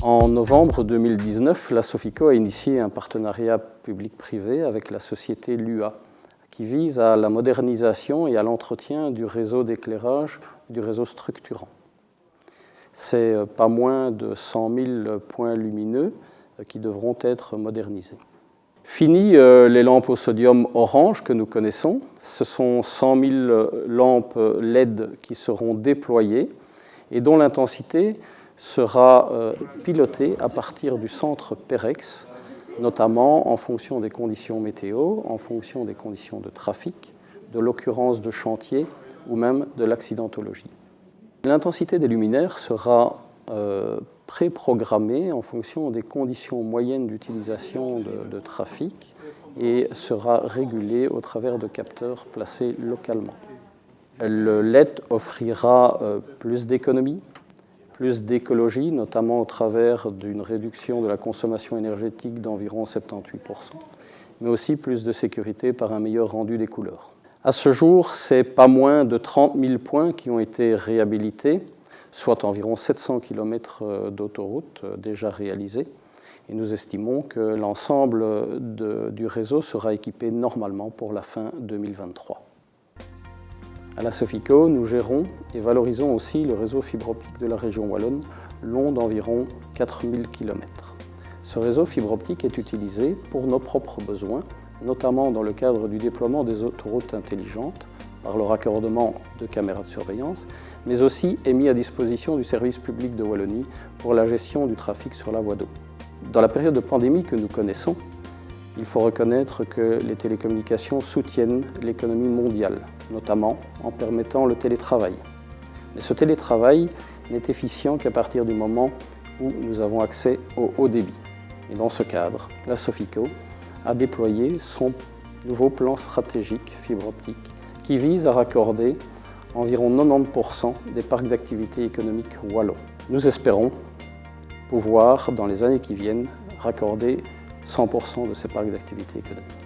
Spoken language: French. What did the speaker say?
En novembre 2019, la Sofico a initié un partenariat public-privé avec la société LUA, qui vise à la modernisation et à l'entretien du réseau d'éclairage, du réseau structurant. C'est pas moins de 100 000 points lumineux qui devront être modernisés. Fini les lampes au sodium orange que nous connaissons. Ce sont 100 000 lampes LED qui seront déployées et dont l'intensité sera pilotée à partir du centre PEREX, notamment en fonction des conditions météo, en fonction des conditions de trafic, de l'occurrence de chantier ou même de l'accidentologie. L'intensité des luminaires sera préprogrammée en fonction des conditions moyennes d'utilisation de trafic et sera régulée au travers de capteurs placés localement. Le LED offrira plus d'économie, plus d'écologie, notamment au travers d'une réduction de la consommation énergétique d'environ 78%, mais aussi plus de sécurité par un meilleur rendu des couleurs. À ce jour, c'est pas moins de 30 000 points qui ont été réhabilités, soit environ 700 km d'autoroute déjà réalisés. Et nous estimons que l'ensemble du réseau sera équipé normalement pour la fin 2023. À la Sofico, nous gérons et valorisons aussi le réseau fibre optique de la région wallonne, long d'environ 4000 km. Ce réseau fibre optique est utilisé pour nos propres besoins, notamment dans le cadre du déploiement des autoroutes intelligentes, par le raccordement de caméras de surveillance, mais aussi est mis à disposition du service public de Wallonie pour la gestion du trafic sur la voie d'eau. Dans la période de pandémie que nous connaissons, il faut reconnaître que les télécommunications soutiennent l'économie mondiale, notamment en permettant le télétravail. Mais ce télétravail n'est efficient qu'à partir du moment où nous avons accès au haut débit. Et dans ce cadre, la Sofico a déployé son nouveau plan stratégique fibre optique qui vise à raccorder environ 90% des parcs d'activité économique wallons. Nous espérons pouvoir, dans les années qui viennent, raccorder 100% de ces parcs d'activité économique.